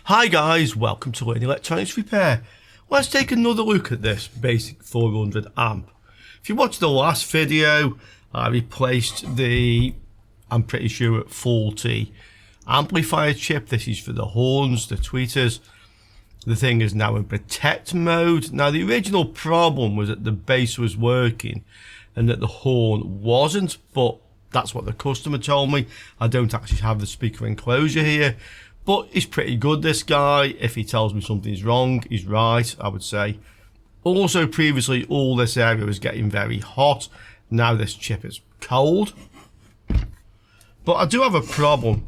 Hi guys, welcome to Learning Electronics Repair. Let's take another look at this basic 400 amp. If you watched the last video, I replaced the, I'm pretty sure, faulty amplifier chip. This is for the horns, the tweeters. The thing is now in protect mode. Now the original problem was that the bass was working and that the horn wasn't, but that's what the customer told me. I don't actually have the speaker enclosure here. But he's pretty good, this guy. If he tells me something's wrong, he's right, I would say. Also, previously, all this area was getting very hot. Now this chip is cold. But I do have a problem.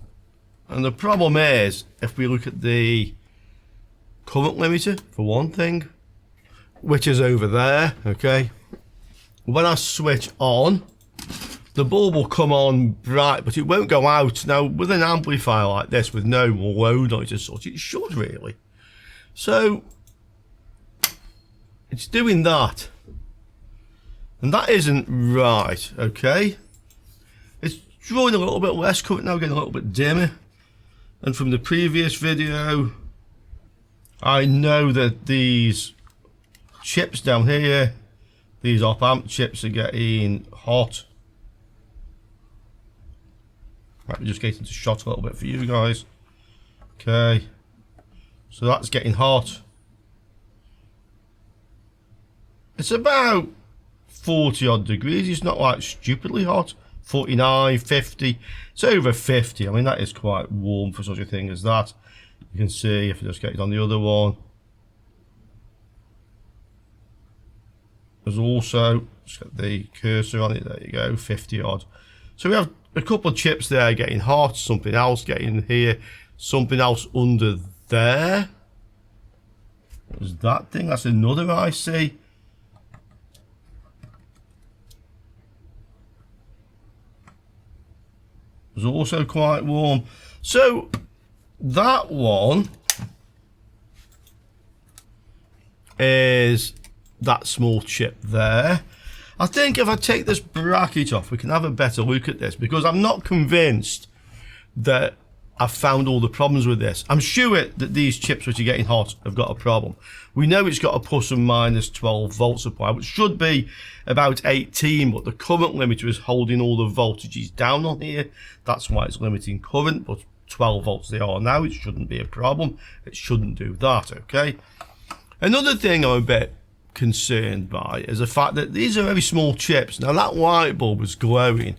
And the problem is, if we look at the current limiter, for one thing, which is over there, okay? When I switch on, the bulb will come on bright, but it won't go out. Now, with an amplifier like this, with no low noise as such, it should really. So, it's doing that. And that isn't right, okay? It's drawing a little bit less current now, getting a little bit dimmer. And from the previous video, I know that these chips down here, these op amp chips, are getting hot. Right, we're just getting to shot a little bit for you guys. Okay, so that's getting hot. It's about 40 odd degrees. It's not like stupidly hot. 49, 50. It's over 50. I mean, that is quite warm for such a thing as that. You can see if I just get it on the other one. There's also, just get the cursor on it, there you go, 50 odd. So we have a couple of chips there getting hot, something else getting here, something else under there. What was that thing? That's another IC. It's also quite warm. So that one is that small chip there. I think if I take this bracket off, we can have a better look at this, because I'm not convinced that I've found all the problems with this. I'm sure that these chips which are getting hot have got a problem. We know it's got a plus and minus 12 volt supply, which should be about 18, but the current limiter is holding all the voltages down on here. That's why it's limiting current, but 12 volts they are now. It shouldn't be a problem. It shouldn't do that, okay? Another thing I'm a bit concerned by is the fact that these are very small chips. Now that light bulb was glowing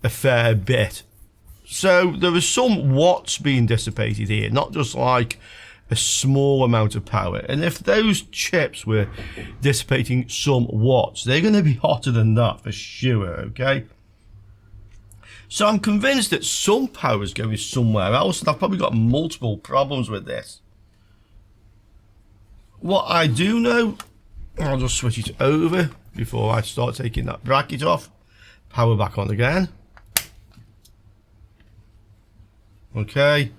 a fair bit, so there was some watts being dissipated here, not just like a small amount of power. And if those chips were dissipating some watts, they're going to be hotter than that for sure, okay? So I'm convinced that some power is going somewhere else, and I've probably got multiple problems with this. What I do know, I'll just switch it over before I start taking that bracket off. Power back on again. Okay.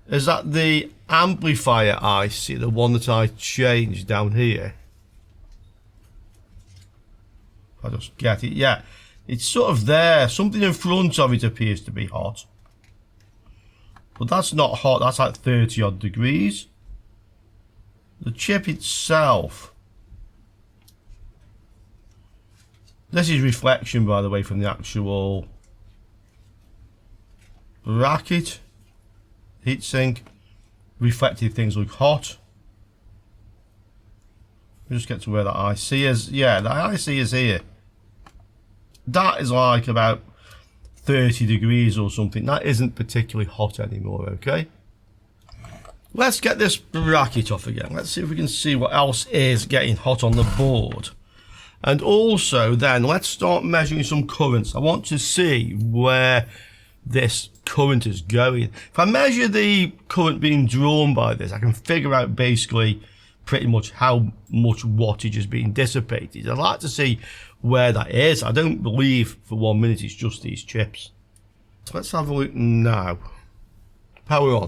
Is that the amplifier IC, the one that I changed down here? I just get it. Yeah, it's sort of there. Something in front of it appears to be hot. But that's not hot. That's like 30 odd degrees. The chip itself, this is reflection, by the way, from the actual bracket. Heatsink, reflective things look hot. We'll just get to where that IC is. Yeah, the IC is here. That is like about 30 degrees or something. That isn't particularly hot anymore, okay? Let's get this bracket off again. Let's see if we can see what else is getting hot on the board. And also then, let's start measuring some currents. I want to see where this current is going. If I measure the current being drawn by this, I can figure out basically pretty much how much wattage is being dissipated. I'd like to see where that is. I don't believe for 1 minute it's just these chips. So let's have a look now. Power on.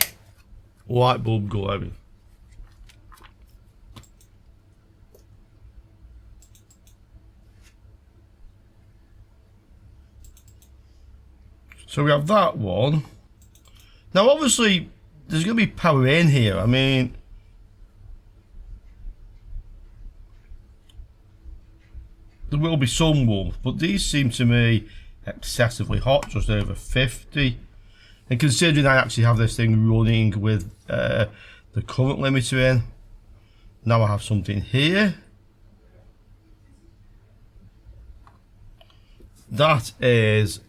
Light bulb glowing. So we have that one. Now obviously there's going to be power in here. I mean, there will be some warmth, but these seem to me excessively hot, just over 50. And considering I actually have this thing running with the current limiter in, now I have something here. That is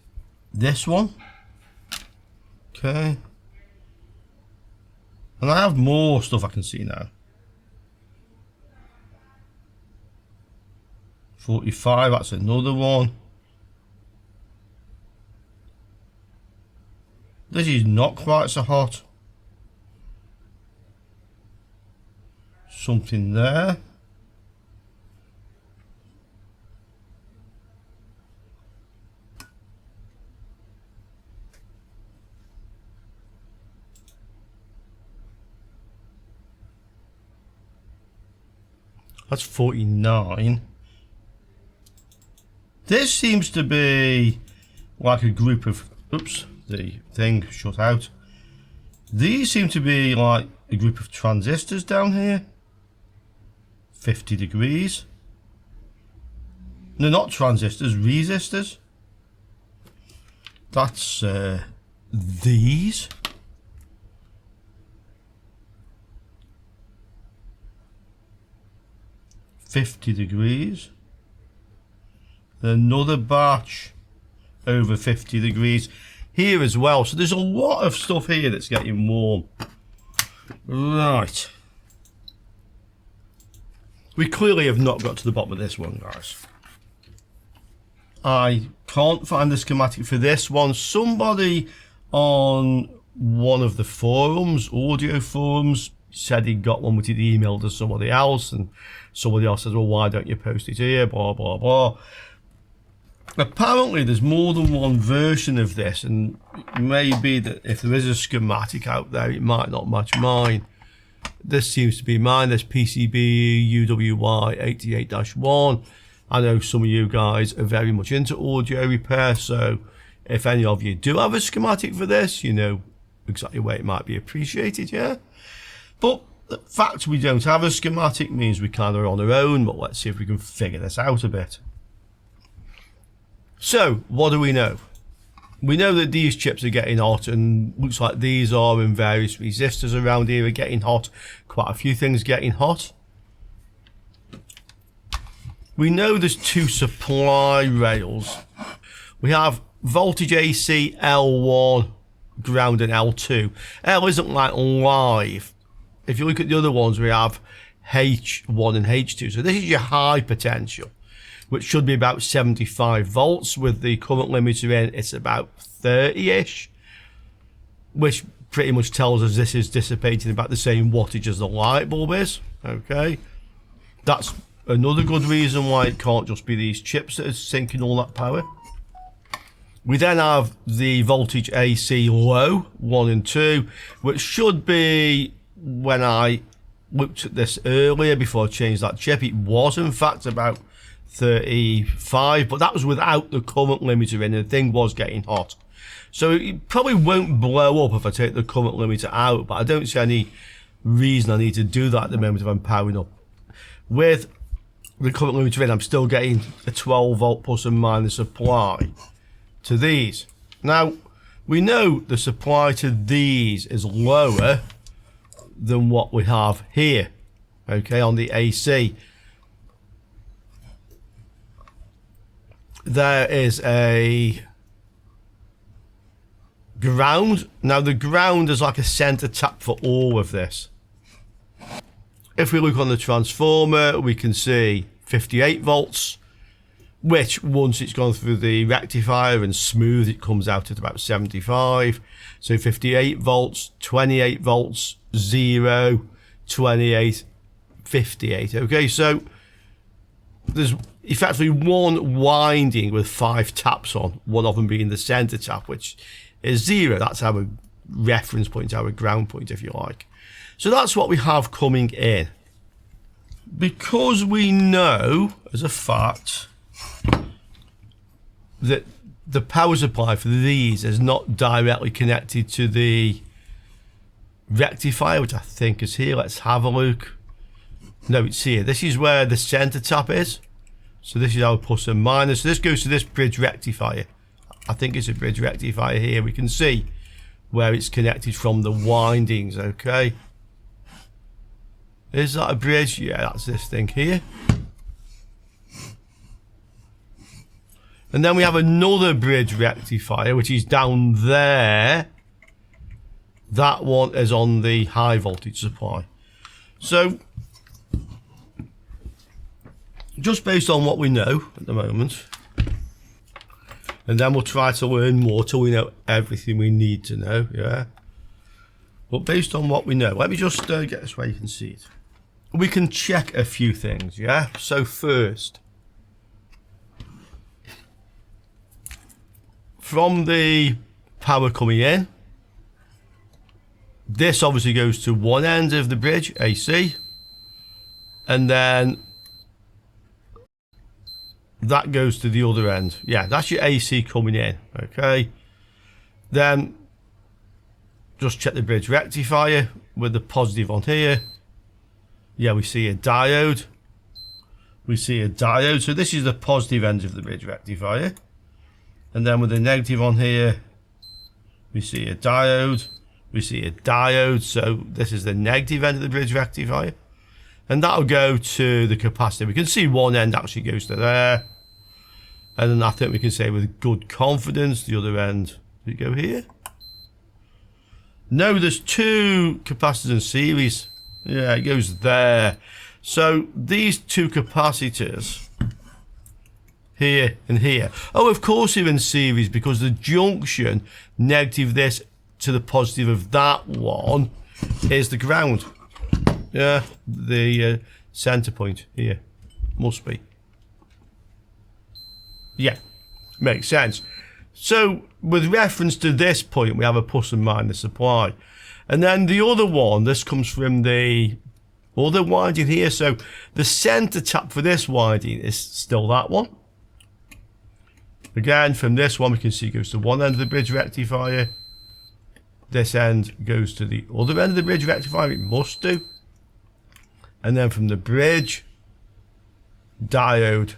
this one. Okay. And I have more stuff I can see now. 45, that's another one. This is not quite so hot. Something there. That's 49. This seems to be like a group of, oops, the thing shut out. These seem to be like a group of transistors down here. 50 degrees. They're not transistors, resistors. That's these. $50 degrees. Another batch over 50 degrees here as well. So there's a lot of stuff here that's getting warm. Right. We clearly have not got to the bottom of this one, guys. I can't find the schematic for this one. Somebody on one of the forums, audio forums, said he got one, which he'd emailed to somebody else, and somebody else says, well, why don't you post it here, blah blah blah. Apparently there's more than one version of this, and it may be that if there is a schematic out there, it might not match mine. This seems to be mine. There's PCB UWY 88-1. I know some of you guys are very much into audio repair, so if any of you do have a schematic for this, you know exactly where it might be appreciated, yeah? But the fact we don't have a schematic means we kind of are on our own, but let's see if we can figure this out a bit. So, what do we know? We know that these chips are getting hot, and looks like these are, and various resistors around here are getting hot. Quite a few things getting hot. We know there's two supply rails. We have voltage AC L1, ground, and L2. L isn't like live. If you look at the other ones, we have H1 and H2. So this is your high potential, which should be about 75 volts. With the current limiter in, it's about 30-ish, which pretty much tells us this is dissipating about the same wattage as the light bulb is. Okay, that's another good reason why it can't just be these chips that are sinking all that power. We then have the voltage AC low, 1 and 2, which should be, when I looked at this earlier before I changed that chip, it was in fact about 35, but that was without the current limiter in, and the thing was getting hot. So it probably won't blow up if I take the current limiter out, but I don't see any reason I need to do that at the moment if I'm powering up. With the current limiter in, I'm still getting a 12 volt plus and minus supply to these. Now, we know the supply to these is lower than what we have here, okay, on the AC. There is a ground. Now the ground is like a center tap for all of this. If we look on the transformer, we can see 58 volts, which once it's gone through the rectifier and smooth, it comes out at about 75. So 58 volts, 28 volts, 0, 28, 58. Okay, so there's effectively one winding with 5 taps on, one of them being the center tap, which is 0. That's our reference point, our ground point, if you like. So that's what we have coming in. Because we know, as a fact, that the power supply for these is not directly connected to the rectifier, which I think is here. Let's have a look. No, it's here. This is where the center tap is. So this is our plus and minus. So this goes to this bridge rectifier. I think it's a bridge rectifier here. We can see where it's connected from the windings, okay? Is that a bridge? Yeah, that's this thing here. And then we have another bridge rectifier, which is down there. That one is on the high voltage supply. So, just based on what we know at the moment, and then we'll try to learn more till we know everything we need to know, yeah? But based on what we know, let me just get this where you can see it. We can check a few things, yeah? So first, from the power coming in, this obviously goes to one end of the bridge, AC, and then that goes to the other end. Yeah, that's your AC coming in, okay? Then just check the bridge rectifier with the positive on here. Yeah, we see a diode. We see a diode. So this is the positive end of the bridge rectifier. And then with the negative on here, we see a diode. We see a diode. So this is the negative end of the bridge rectifier. And that'll go to the capacitor. We can see one end actually goes to there. And then I think we can say with good confidence, the other end, does it go here? No, there's two capacitors in series. Yeah, it goes there. So these two capacitors, here and here. Oh, of course they're in series because the junction, negative this to the positive of that one, is the ground. Yeah, the center point here. Must be. Yeah, makes sense. So with reference to this point, we have a plus and minus supply. And then the other one, this comes from the other winding here. So the center tap for this winding is still that one. Again, from this one, we can see it goes to one end of the bridge rectifier. This end goes to the other end of the bridge rectifier. It must do. And then from the bridge, diode,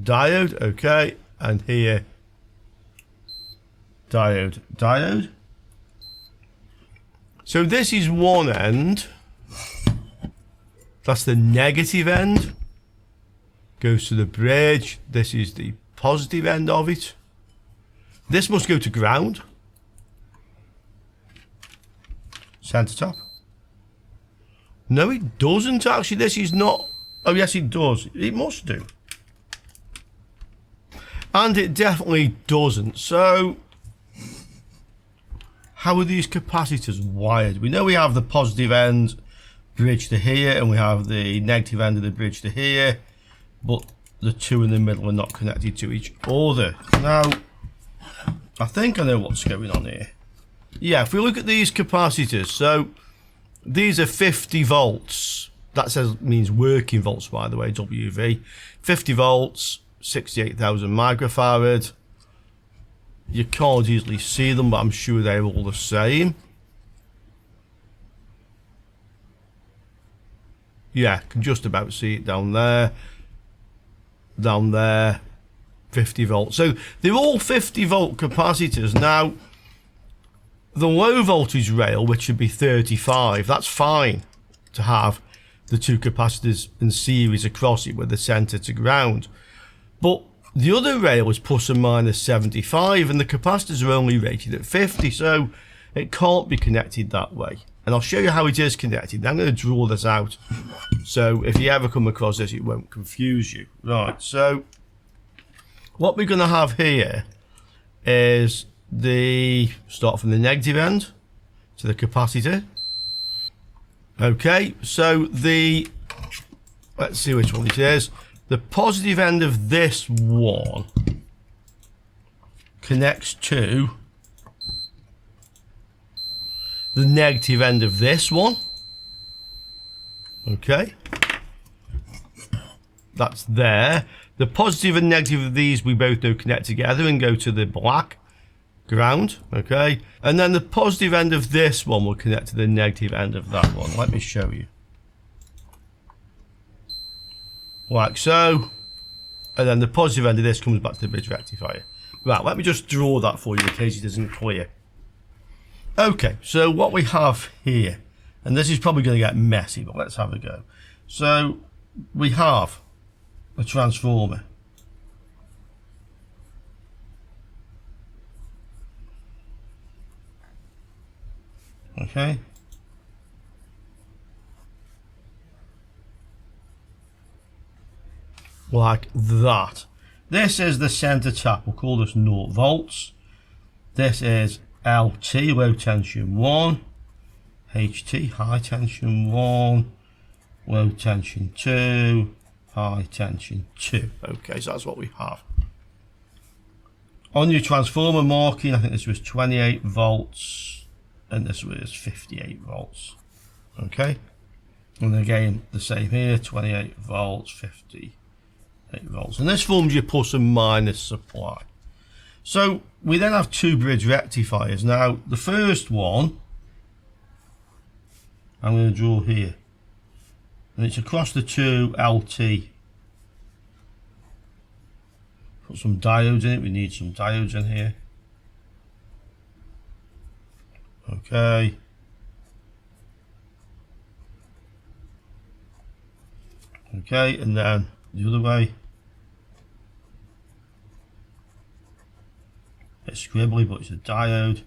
okay, and here, diode. So this is one end. That's the negative end. Goes to the bridge. This is the positive end of it. This must go to ground. Center top. No, it doesn't actually. This is not. Oh, yes, it does. It must do. And it definitely doesn't. So, how are these capacitors wired? We know we have the positive end bridge to here, and we have the negative end of the bridge to here, but the two in the middle are not connected to each other. Now, I think I know what's going on here. Yeah, if we look at these capacitors, so these are 50 volts. That means working volts, by the way, WV. 50 volts, 68,000 microfarad. You can't easily see them, but I'm sure they're all the same. Yeah, can just about see it down there, 50 volts. So they're all 50 volt capacitors. Now, the low voltage rail, which should be 35, that's fine to have the two capacitors in series across it with the center to ground. But the other rail is plus and minus 75, and the capacitors are only rated at 50, so it can't be connected that way. And I'll show you how it is connected. I'm going to draw this out, so if you ever come across this, it won't confuse you. Right, so what we're going to have here is start from the negative end to the capacitor. Okay, so let's see which one it is. The positive end of this one connects to the negative end of this one. Okay, that's there. The positive and negative of these we both know connect together and go to the black ground, okay, and then the positive end of this one will connect to the negative end of that one. Let me show you. Like so, and then the positive end of this comes back to the bridge rectifier. Right, let me just draw that for you in case it isn't clear. Okay, so what we have here, and this is probably going to get messy, but let's have a go. So we have a transformer. Okay. Like that. This is the center tap. We'll call this 0 volts. This is LT, low tension 1. HT, high tension 1. Low tension 2. High tension 2. Okay, so that's what we have. On your transformer marking, I think this was 28 volts. And this was 58 volts. Okay. And again, the same here, 28 volts, 58 volts. And this forms your plus and minus supply. So we then have two bridge rectifiers. Now, the first one, I'm going to draw here. And it's across the two LT. Put some diodes in it. We need some diodes in here. Okay. Okay, and then the other way. It's scribbly, but it's a diode.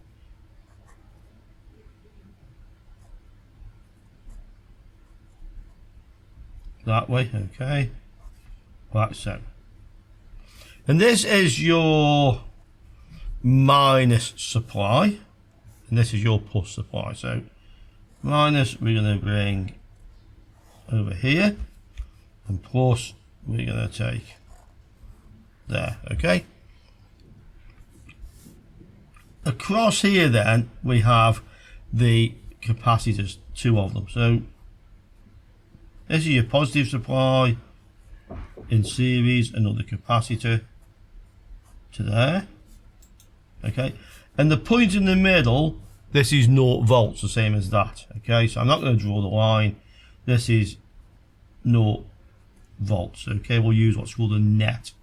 That way, okay. Like so. And this is your minus supply. And this is your plus supply. So minus we're going to bring over here, and plus we're going to take there. Okay. Across here then we have the capacitors, two of them. So this is your positive supply in series, another capacitor to there. Okay. And the point in the middle, this is 0 volts, the same as that. Okay, so I'm not going to draw the line. This is 0 volts. Okay, we'll use what's called a net.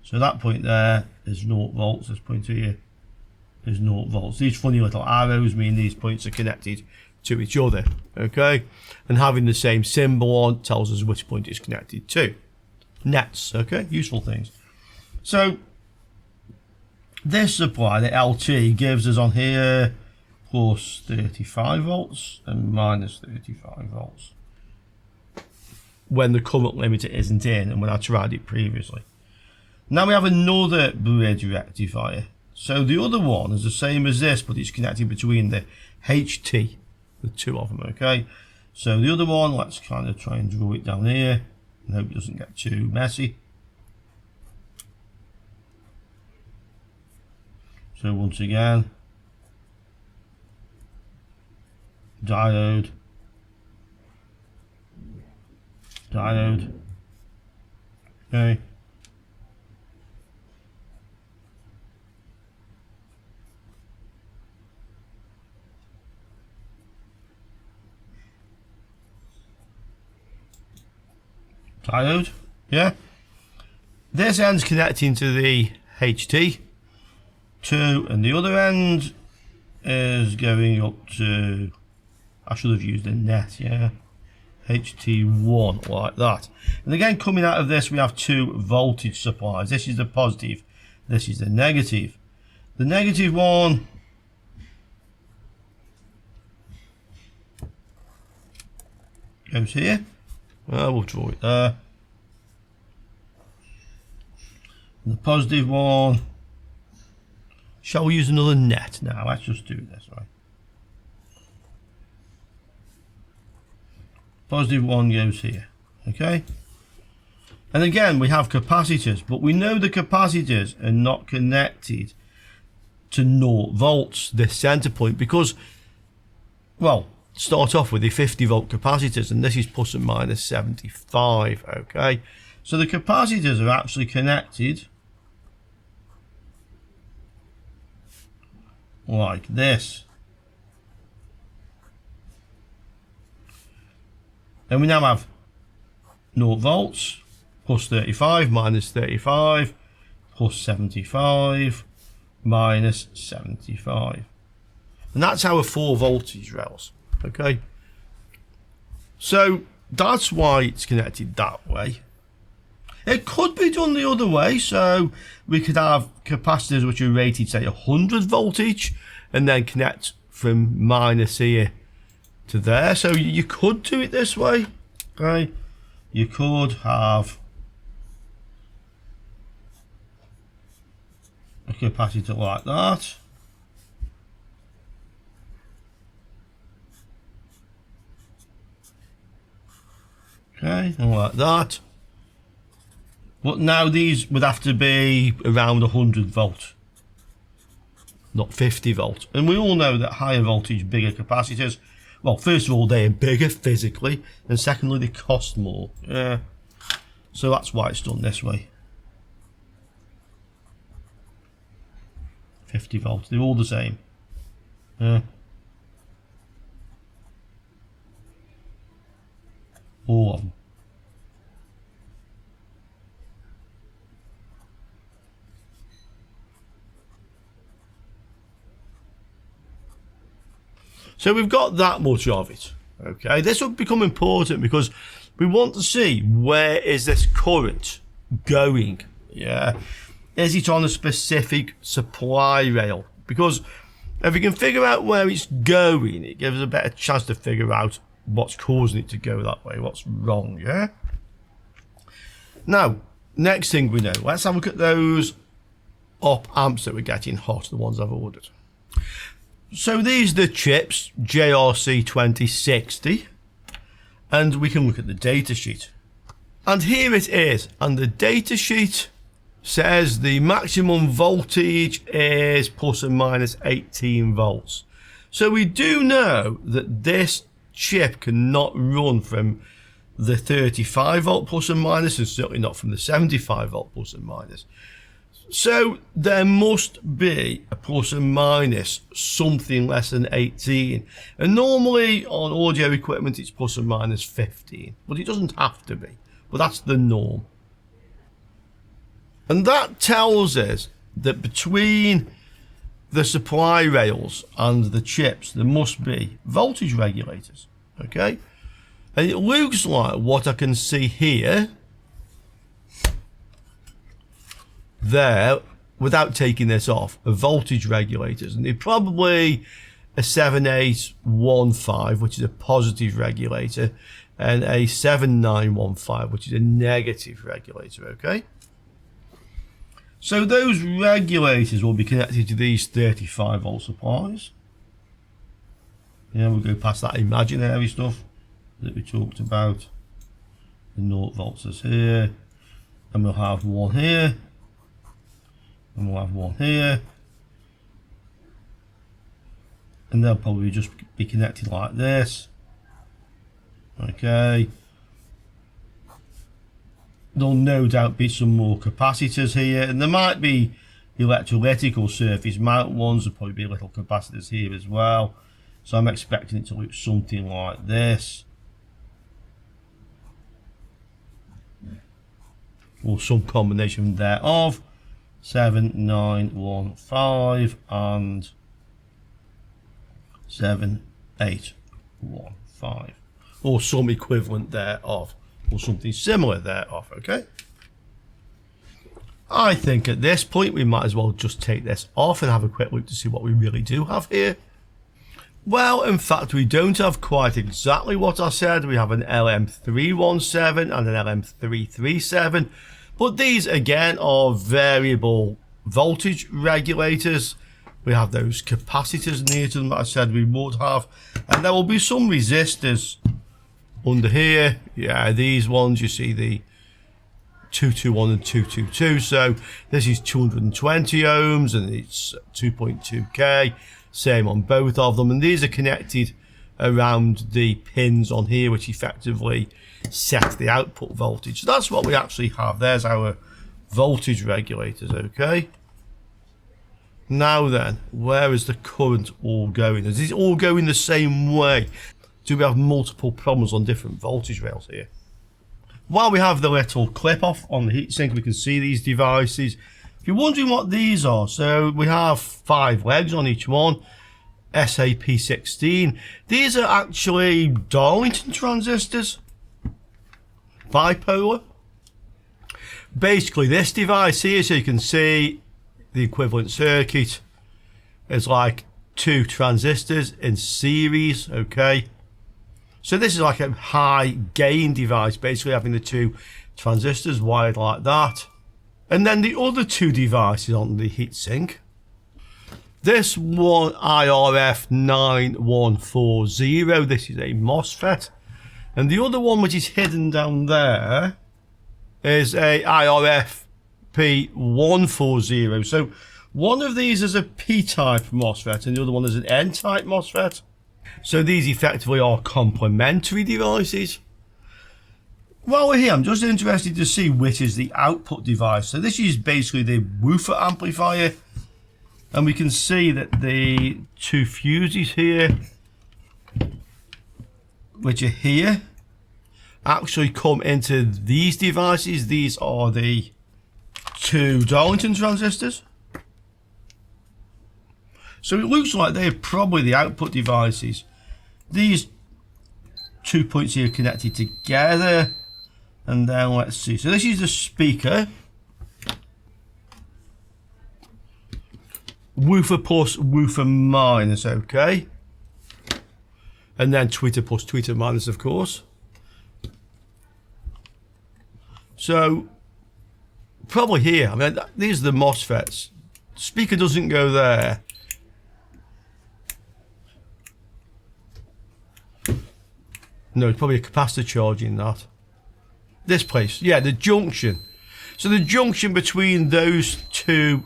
So that point there is 0 volts. This point here is 0 volts. These funny little arrows mean these points are connected to each other. Okay, and having the same symbol on tells us which point it's connected to. Nets. Okay, useful things. So this supply, the LT, gives us on here plus 35 volts and minus 35 volts when the current limiter isn't in and when I tried it previously. Now we have another bridge rectifier. So the other one is the same as this, but it's connected between the HT, the two of them, okay? So the other one, let's kind of try and draw it down here and hope it doesn't get too messy. So once again, diode, diode, okay. Diode, yeah. This end's connecting to the HT. And the other end is going up to, I should have used a net, yeah, HT1, like that. And again, coming out of this we have two voltage supplies. This is the positive, this is the negative. The negative one goes here. We'll draw it there. And the positive one, shall we use another net now? Let's just do this, right? Positive one goes here, okay? And again, we have capacitors, but we know the capacitors are not connected to 0 volts, this center point, because, well, start off with the 50 volt capacitors, and this is plus and minus 75, okay? So the capacitors are actually connected like this. And we now have 0 volts, plus 35, minus 35, plus 75, minus 75. And that's our 4 voltage rails, okay? So that's why it's connected that way. It could be done the other way, so we could have capacitors which are rated, say, 100 voltage, and then connect from minus here to there. So you could do it this way, okay? You could have a capacitor like that. Okay, and like that. But now these would have to be around 100 volt, not 50 volt. And we all know that higher voltage, bigger capacitors, well, first of all, they are bigger physically, and secondly, they cost more. Yeah. So that's why it's done this way. 50 volts, they're all the same. Yeah. All of them. So we've got that much of it. Okay, this will become important because we want to see where is this current going. Yeah, is it on a specific supply rail? Because if we can figure out where it's going, it gives us a better chance to figure out what's causing it to go that way, what's wrong. Yeah. Now, next thing we know, let's have a look at those op amps that we're getting hot, the ones I've ordered. So these are the chips, JRC 2060, and we can look at the data sheet. And here it is, and the data sheet says the maximum voltage is plus or minus 18 volts. So we do know that this chip cannot run from the 35 volt plus or minus, and certainly not from the 75 volt plus or minus. So there must be a plus or minus something less than 18. And normally on audio equipment it's plus or minus 15. But it doesn't have to be. But that's the norm. And that tells us that between the supply rails and the chips there must be voltage regulators. Okay? And it looks like what I can see here there, without taking this off, are voltage regulators, and they're probably a 7815, which is a positive regulator, and a 7915, which is a negative regulator. Okay, so those regulators will be connected to these 35 volt supplies. Yeah, we'll go past that imaginary stuff that we talked about. The 0 volts is here, and we'll have one here, and we'll have one here, and they'll probably just be connected like this. Okay, there'll no doubt be some more capacitors here, and there might be electrolytic or surface mount ones. There'll probably be little capacitors here as well, so I'm expecting it to look something like this, or some combination thereof. 7915 and 7815, or some equivalent thereof, or something similar thereof. Okay, I think at this point we might as well just take this off and have a quick look to see what we really do have here. Well, in fact, we don't have quite exactly what I said. We have an LM317 and an LM337. But these, again, are variable voltage regulators. We have those capacitors near to them that I said we would have. And there will be some resistors under here. Yeah, these ones, you see the 221 and 222. So this is 220 ohms and it's 2.2K. Same on both of them. And these are connected around the pins on here, which effectively set the output voltage. So that's what we actually have. There's our voltage regulators. Okay, Now then, where is the current all going? Is it all going the same way? Do we have multiple problems on different voltage rails here? While we have the little clip off on the heatsink, we can see these devices. If you're wondering what these are, so we have 5 legs on each one, SAP16. These are actually Darlington transistors, bipolar. Basically, this device here, so you can see the equivalent circuit is like 2 transistors in series, okay? So this is like a high gain device, basically having the 2 transistors wired like that. And then the other 2 devices on the heatsink. This one, IRF9140, this is a MOSFET. And the other one, which is hidden down there, is a IRFP140. So one of these is a P-type MOSFET and the other one is an N-type MOSFET. So these effectively are complementary devices. While we're here, I'm just interested to see which is the output device. So this is basically the woofer amplifier. And we can see that the 2 fuses here, which are here, actually come into these devices. These are the 2 Darlington transistors. So it looks like they're probably the output devices. These 2 points here are connected together. And then let's see. So this is the speaker. Woofer plus, woofer minus, okay. And then tweeter plus, tweeter minus, of course. So probably here. I mean, these are the MOSFETs. Speaker doesn't go there. No, it's probably a capacitor charging that. This place, yeah, the junction. So the junction between those 2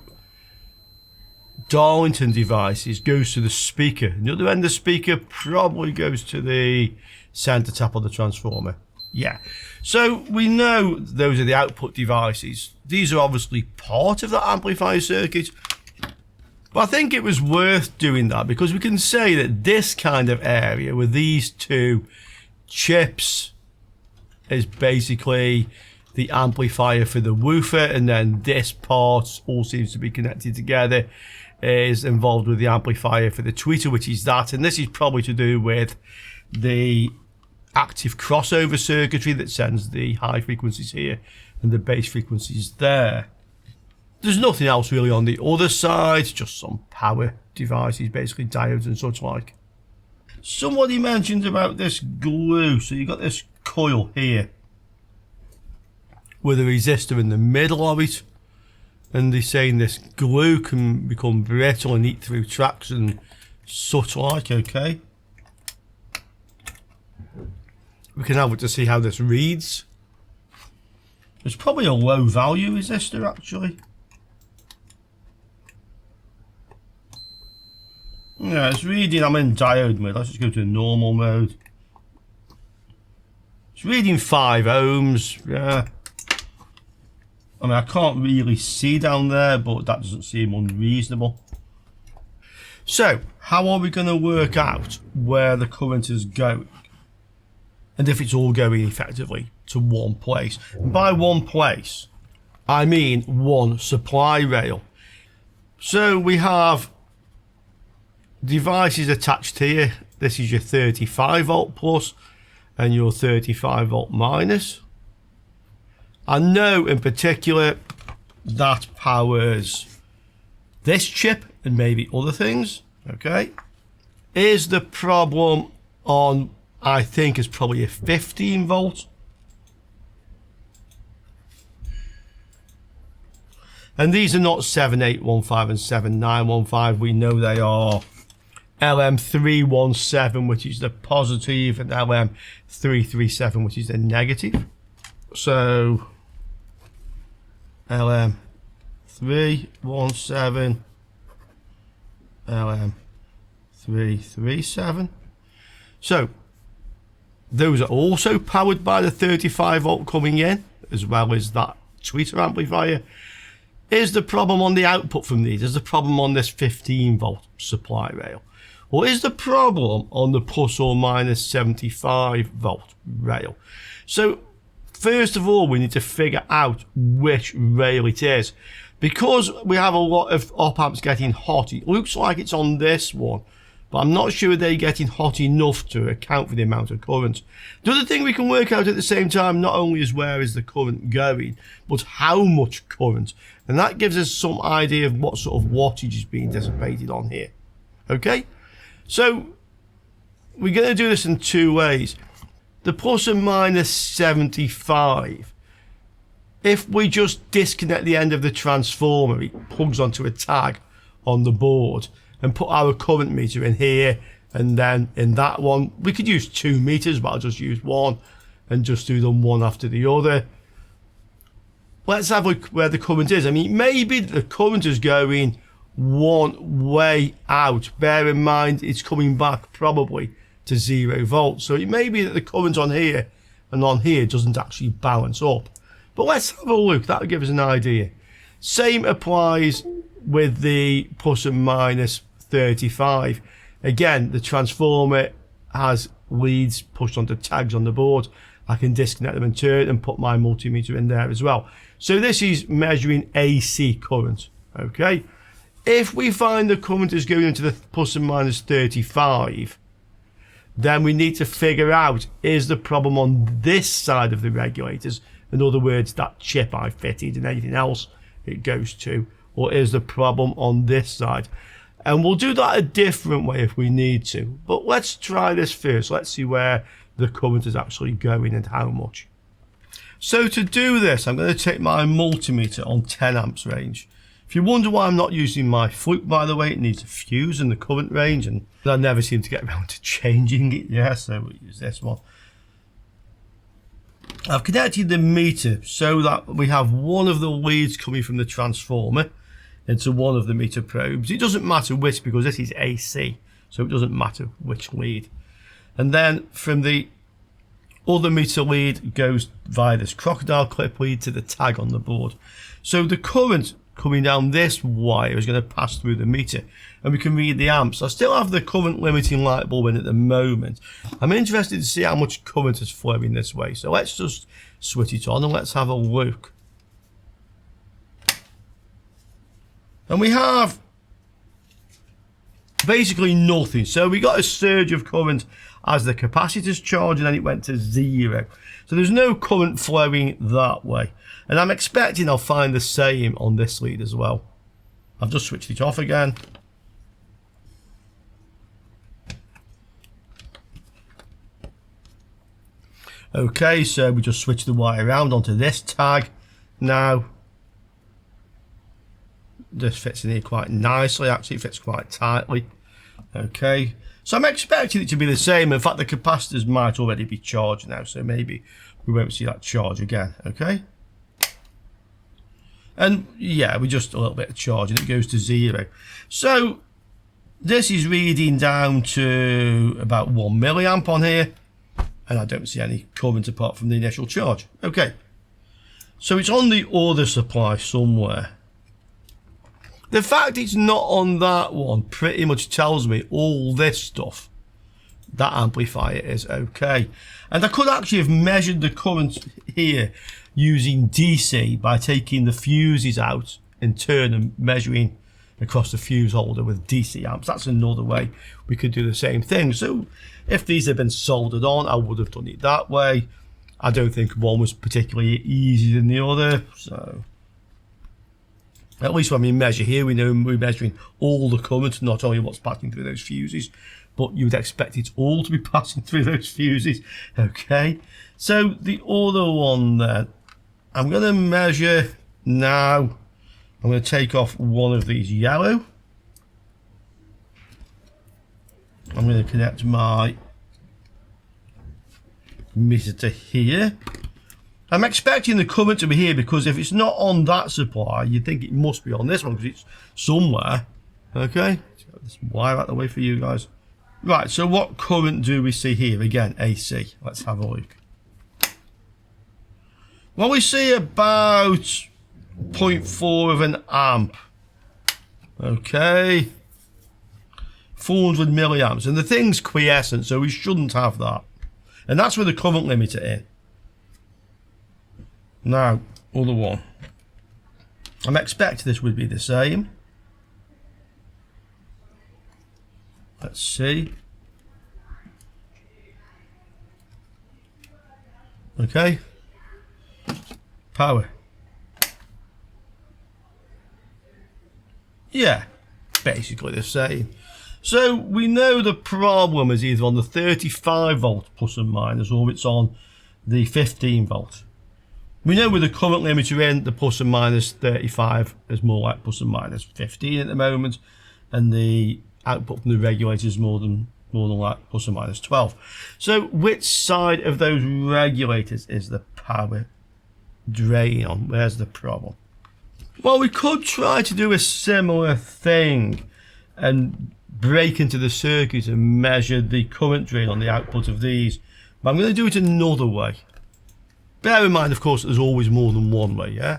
Darlington devices goes to the speaker. And the other end of the speaker probably goes to the center tap of the transformer. Yeah. So we know those are the output devices. These are obviously part of that amplifier circuit. But I think it was worth doing that because we can say that this kind of area with these 2 chips is basically the amplifier for the woofer, and then this part all seems to be connected together, is involved with the amplifier for the tweeter, which is that, and this is probably to do with the active crossover circuitry that sends the high frequencies here and the bass frequencies there. There's nothing else really on the other side, just some power devices, basically diodes and such like. Somebody mentioned about this glue. So you've got this coil here with a resistor in the middle of it, and they're saying this glue can become brittle and eat through tracks and such like, okay. We can have it to see how this reads. It's probably a low value resistor actually. Yeah, it's reading, I'm in diode mode, let's just go to normal mode. It's reading 5 ohms, yeah. I mean, I can't really see down there, but that doesn't seem unreasonable. So, how are we going to work out where the current is going? And if it's all going effectively to one place. And by one place, I mean one supply rail. So we have devices attached here. This is your 35 volt plus and your 35 volt minus. I know in particular that powers this chip and maybe other things, okay. Is the problem on, I think, is probably a 15 volt. And these are not 7815 and 7915. We know they are LM317, which is the positive, and LM337, which is the negative. So LM317, LM337. So those are also powered by the 35 volt coming in, as well as that tweeter amplifier. Is the problem on the output from these? Is the problem on this 15 volt supply rail? Or is the problem on the plus or minus 75 volt rail? So first of all, we need to figure out which rail it is. Because we have a lot of op amps getting hot, it looks like it's on this one, but I'm not sure they're getting hot enough to account for the amount of current. The other thing we can work out at the same time not only is where is the current going, but how much current. And that gives us some idea of what sort of wattage is being dissipated on here. Okay? So we're going to do this in two ways. The plus and minus 75. If we just disconnect the end of the transformer, it plugs onto a tag on the board, and put our current meter in here, and then in that one, we could use 2 meters, but I'll just use one and just do them one after the other. Let's have a look where the current is. I mean, maybe the current is going one way out. Bear in mind, it's coming back probably to 0 volts. So it may be that the current on here and on here doesn't actually balance up. But let's have a look. That'll give us an idea. Same applies with the plus and minus 35. Again, the transformer has leads pushed onto tags on the board. I can disconnect them in turn and put my multimeter in there as well. So this is measuring AC current. Okay. If we find the current is going into the plus and minus 35, then we need to figure out, is the problem on this side of the regulators, in other words, that chip I fitted and anything else it goes to, or is the problem on this side? And we'll do that a different way if we need to. But let's try this first. Let's see where the current is actually going and how much. So to do this, I'm going to take my multimeter on 10 amps range. If you wonder why I'm not using my flute, by the way, it needs a fuse in the current range, and I never seem to get around to changing it. Yeah, so we'll use this one. I've connected the meter so that we have one of the leads coming from the transformer into one of the meter probes. It doesn't matter which, because this is AC, so it doesn't matter which lead. And then from the other meter lead goes via this crocodile clip lead to the tag on the board. So the current coming down this wire is going to pass through the meter, and we can read the amps. I still have the current limiting light bulb in at the moment. I'm interested to see how much current is flowing this way, so let's just switch it on and let's have a look. And we have basically nothing. So we got a surge of current as the capacitor's charged, and then it went to 0. So there's no current flowing that way. And I'm expecting I'll find the same on this lead as well. I've just switched it off again. Okay, so we just switch the wire around onto this tag now. This fits in here quite nicely, actually it fits quite tightly. Okay, so I'm expecting it to be the same. In fact, the capacitors might already be charged now, so maybe we won't see that charge again. Okay, and yeah, we just a little bit of charge and it goes to 0. So this is reading down to about 1 milliamp on here, and I don't see any current apart from the initial charge. Okay, so it's on the other supply somewhere. The fact it's not on that one pretty much tells me all this stuff, that amplifier is okay. And I could actually have measured the current here using DC by taking the fuses out in turn and measuring across the fuse holder with DC amps. That's another way we could do the same thing. So if these had been soldered on, I would have done it that way. I don't think one was particularly easier than the other, so at least when we measure here, we know we're measuring all the current, not only what's passing through those fuses, but you would expect it all to be passing through those fuses. Okay, so the other one then, I'm going to measure now. I'm going to take off one of these yellow. I'm going to connect my meter to here. I'm expecting the current to be here, because if it's not on that supply, you'd think it must be on this one because it's somewhere. Okay, let's get this wire out of the way for you guys. Right, so what current do we see here? Again, AC. Let's have a look. Well, we see about 0.4 of an amp. Okay. 400 milliamps. And the thing's quiescent, so we shouldn't have that. And that's with the current limiter in. Now, other one. I'm expecting this would be the same. Let's see. Okay. Power. Yeah, basically the same. So we know the problem is either on the 35 volt plus and minus, or it's on the 15 volt. We know with the current limiter in, the plus and minus 35 is more like plus and minus 15 at the moment, and the output from the regulator is more than like plus and minus 12. So which side of those regulators is the power drain on? Where's the problem? Well, we could try to do a similar thing and break into the circuit and measure the current drain on the output of these, but I'm going to do it another way. Bear in mind, of course, there's always more than one way, yeah?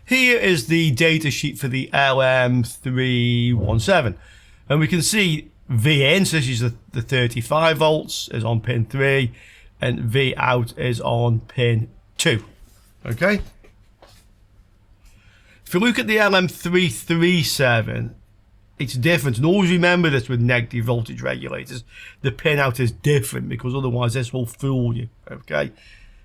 Here is the data sheet for the LM317, and we can see V in, so this is the 35 volts, is on pin 3, and V out is on pin 2, okay? If you look at the LM337, it's different, and always remember this with negative voltage regulators. The pin out is different, because otherwise this will fool you, okay?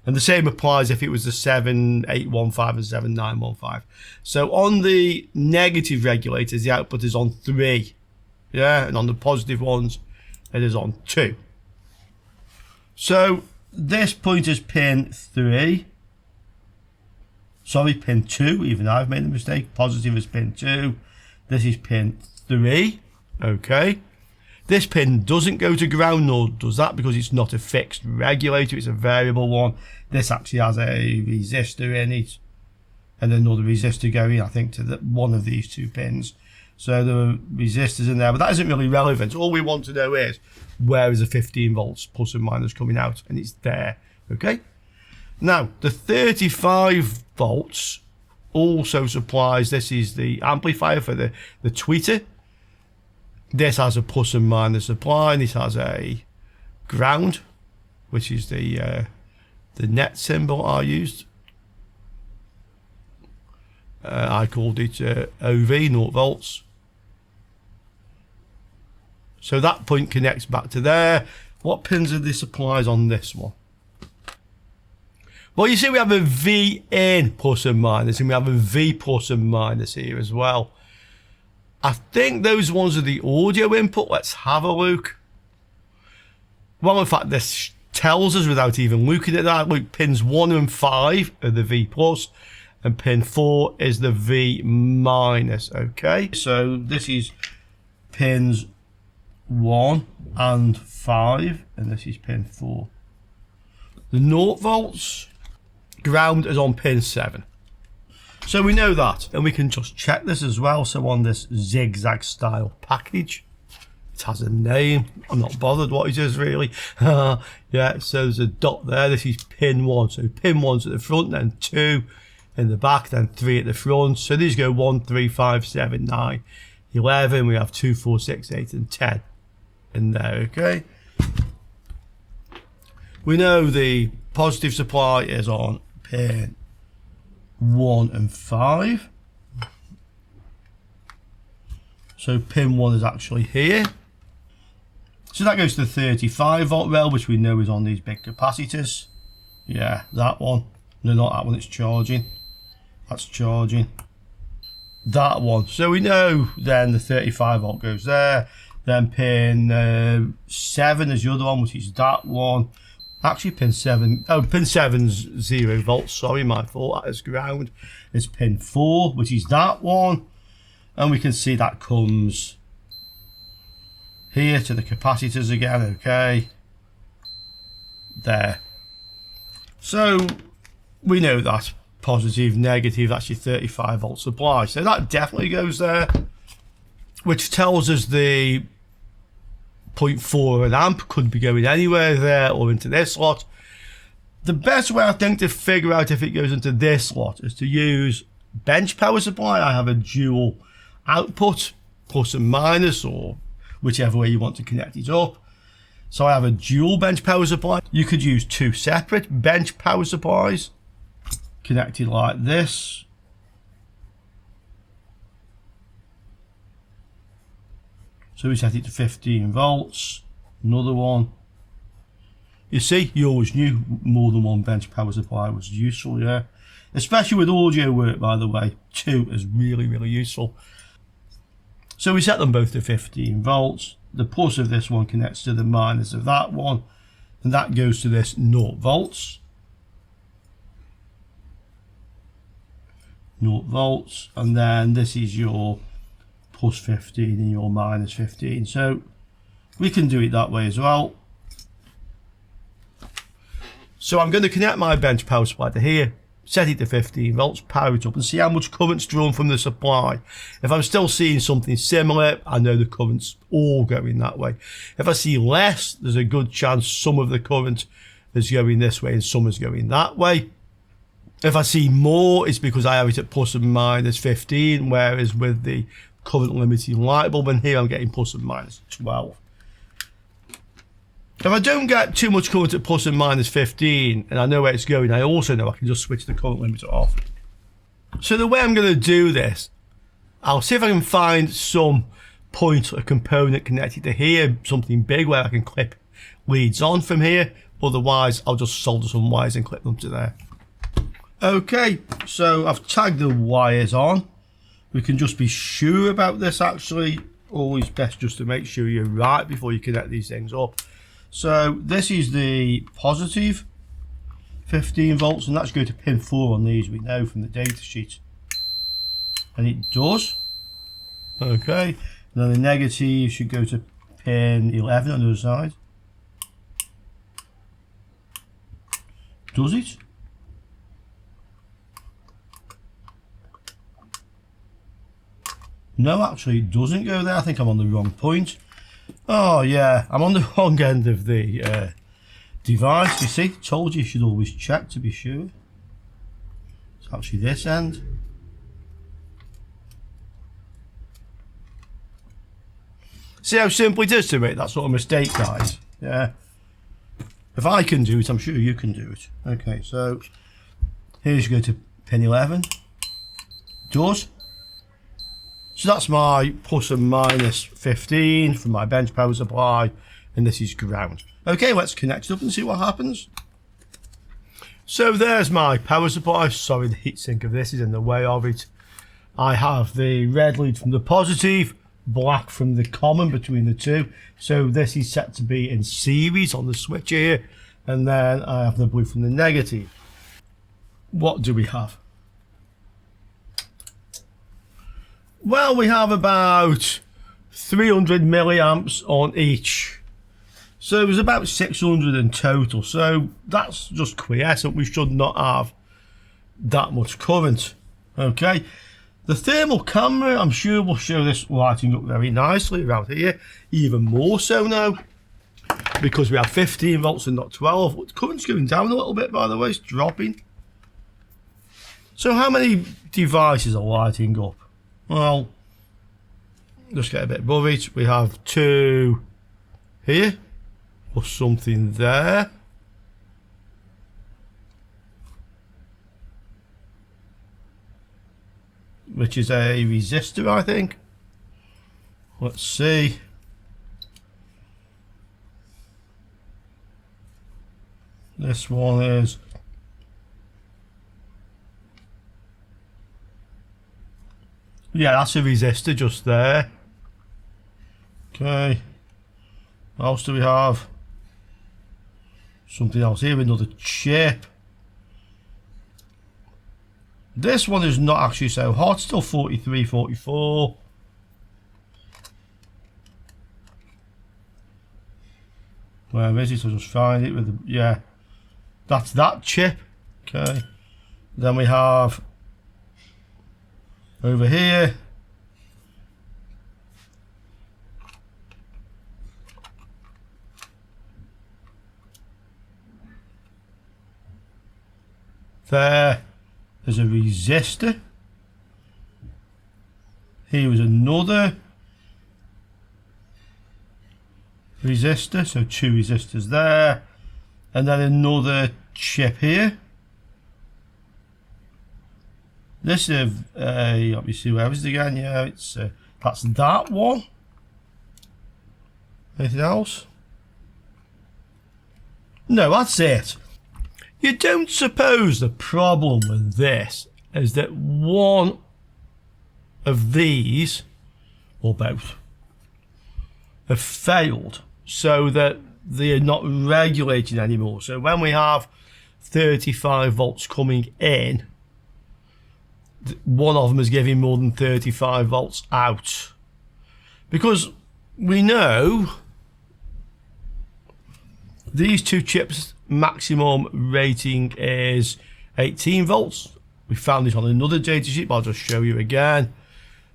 And the same applies if it was the 7815 and 7915. So on the negative regulators, the output is on 3, yeah, and on the positive ones, it is on 2. So this point is pin 3. Sorry, pin 2, even I've made a mistake. Positive is pin 2. This is pin 3, okay. This pin doesn't go to ground, nor does that, because it's not a fixed regulator, it's a variable one. This actually has a resistor in it, and another resistor going, I think, to one of these two pins. So the resistors in there, but that isn't really relevant. All we want to know is, where is the 15 volts plus and minus coming out, and it's there, okay. Now, the 35 volts also supplies, this is the amplifier for the tweeter. This has a plus and minus supply, and this has a ground, which is the net symbol I used. I called it OV, 0 volts. So that point connects back to there. What pins are the supplies on this one? Well, you see we have a V in plus and minus, and we have a V plus and minus here as well. I think those ones are the audio input. Let's have a look. Well, in fact, this tells us without even looking at that. Look, pins 1 and 5 are the V plus, and pin 4 is the V minus. Okay, so this is pins 1 and 5, and this is pin 4. The 0 volts ground is on pin 7. So we know that, and we can just check this as well. So on this zigzag style package, it has a name. I'm not bothered what it is really. Yeah, so there's a dot there. This is pin 1. So pin 1's at the front, then 2 in the back, then 3 at the front. So these go 1, 3, 5, 7, 9, 11. We have 2, 4, 6, 8, and 10 in there, okay? We know the positive supply is on pin 1 and 5. So pin 1 is actually here. So that goes to the 35 volt rail, which we know is on these big capacitors. Yeah, that one. No, not that one, it's charging. That's charging. That one. So we know then the 35 volt goes there. Then pin 7 is the other one, which is that one. Actually, pin 7, oh, pin 7's 0 volts, sorry, my fault, that is ground. It's pin 4, which is that one. And we can see that comes here to the capacitors again, okay. There. So, we know that positive, negative, that's your 35 volt supply. So that definitely goes there, which tells us the 0.4 of an amp could be going anywhere there or into this slot. The best way I think to figure out if it goes into this slot is to use bench power supply. I have a dual output, plus and minus, or whichever way you want to connect it up. So I have a dual bench power supply. You could use two separate bench power supplies connected like this. So we set it to 15 volts. Another one. You see, you always knew more than one bench power supply was useful, yeah. Especially with audio work, by the way. Two is really, really useful. So we set them both to 15 volts. The plus of this one connects to the minus of that one. And that goes to this 0 volts. 0 volts. And then this is your plus 15 and your minus 15. So we can do it that way as well. So I'm going to connect my bench power supply to here, set it to 15 volts, power it up, and see how much current's drawn from the supply. If I'm still seeing something similar, I know the current's all going that way. If I see less, there's a good chance some of the current is going this way and some is going that way. If I see more, it's because I have it at plus and minus 15, whereas with the current limiting light bulb in here, I'm getting plus and minus 12. If I don't get too much current at plus and minus 15 and I know where it's going, I also know I can just switch the current limiter off. So the way I'm going to do this, I'll see if I can find some point or component connected to here, something big where I can clip leads on from here. Otherwise, I'll just solder some wires and clip them to there. Okay, so I've tagged the wires on. We can just be sure about this actually. Always best just to make sure you're right before you connect these things up. So this is the positive 15 volts, and that's going to pin 4 on these, we know from the data sheet. And it does. Okay, and then the negative should go to pin 11 on the other side. Does it? No, actually it doesn't go there. I think I'm on the wrong point. Oh yeah, I'm on the wrong end of the device, you see. Told you should always check to be sure. It's actually this end. See how simple it is to make that sort of mistake, guys? Yeah. If I can do it, I'm sure you can do it. Okay, so here you go to pin 11. Does. So that's my plus and minus 15 from my bench power supply, and this is ground. Okay, let's connect it up and see what happens. So there's my power supply. Sorry, the heatsink of this is in the way of it. I have the red lead from the positive, black from the common between the two. So this is set to be in series on the switch here, and then I have the blue from the negative. What do we have? Well, we have about 300 milliamps on each. So it was about 600 in total. So that's just quiescent. We should not have that much current. Okay. The thermal camera, I'm sure will show this lighting up very nicely around here. Even more so now, because we have 15 volts and not 12. Current's going down a little bit, by the way. It's dropping. So how many devices are lighting up? Well, just get a bit above it. We have 2 here, or something there. Which is a resistor, I think. Let's see. This one is yeah, that's a resistor just there. Okay. What else do we have? Something else here, another chip. This one is not actually so hot, still 43, 44. Where is it? I'll just find it with the, yeah. That's that chip. Okay. Then we have over here There is a resistor. Here is another resistor, so 2 resistors there, and then another chip here. This is let me see, where is it again? Yeah, it's that's that one. Anything else? No, that's it. You don't suppose the problem with this is that one of these, or both, have failed so that they are not regulating anymore. So when we have 35 volts coming in, one of them is giving more than 35 volts out. Because we know these two chips maximum rating is 18 volts. We found this on another data sheet, but I'll just show you again.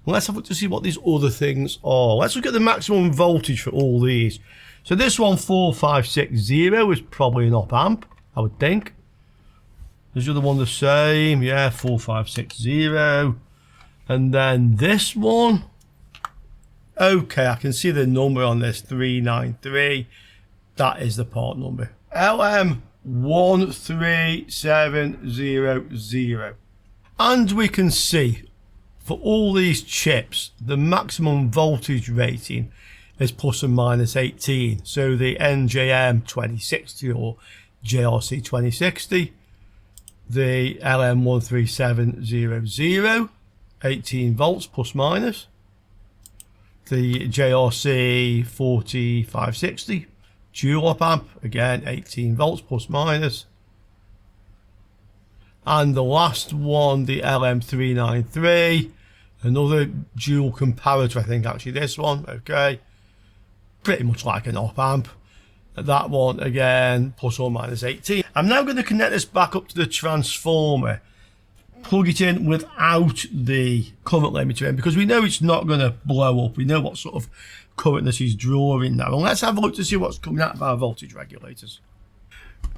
Let's have a look to see what these other things are. Let's look at the maximum voltage for all these. So this one, 4560, is probably an op amp, I would think. Is the other one the same? Yeah, 4560. And then this one. Okay, I can see the number on this, 393. That is the part number. LM13700. And we can see for all these chips, the maximum voltage rating is plus or minus 18. So the NJM 2060 or JRC 2060, the LM13700, 18 volts plus minus, the JRC 4560 dual op amp, again 18 volts plus minus, and the last one, the LM393, another dual comparator, I think actually this one, okay, pretty much like an op amp. That one again plus or minus 18. I'm now going to connect this back up to the transformer, plug it in without the current limiter in, because we know it's not going to blow up. We know what sort of current this is drawing now, and let's have a look to see what's coming out of our voltage regulators.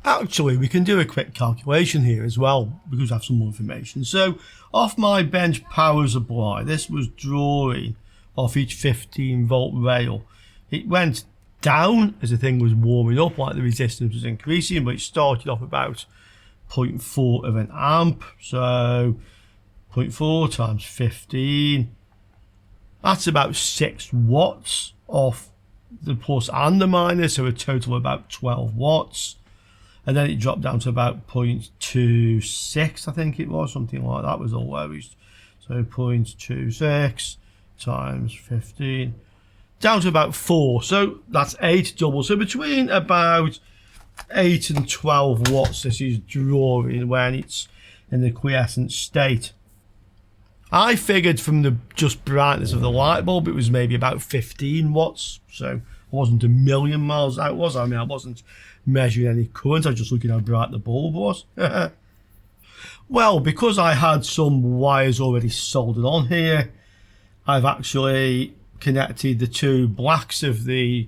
Actually, we can do a quick calculation here as well, because I have some more information. So off my bench power supply, this was drawing off each 15 volt rail. It went down as the thing was warming up, like the resistance was increasing, but it started off about 0.4 of an amp. So 0.4 times 15, that's about 6 watts off the plus and the minus, so a total of about 12 watts. And then it dropped down to about 0.26, I think it was, something like that was the lowest. So 0.26 times 15, down to about 4. So that's 8 double. So between about 8 and 12 watts this is drawing when it's in the quiescent state. I figured from the just brightness of the light bulb it was maybe about 15 watts. So I wasn't a million miles out, was I? I mean, I wasn't measuring any current, I was just looking how bright the bulb was. Well, because I had some wires already soldered on here, I've actually connected the two blacks of the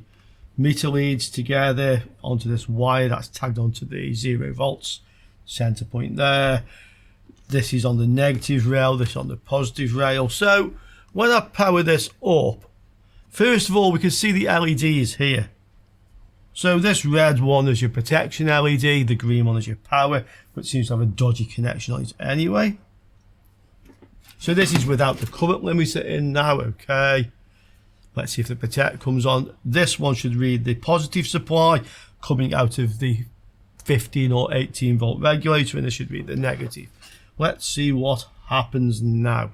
meter leads together onto this wire that's tagged onto the 0 volts center point there. This is on the negative rail, this on the positive rail. So when I power this up, first of all we can see the LEDs here. So this red one is your protection LED, the green one is your power, but seems to have a dodgy connection on it anyway. So this is without the current limiter in now, okay. Let's see if the protect comes on. This one should read the positive supply coming out of the 15 or 18 volt regulator, and this should read the negative. Let's see what happens now.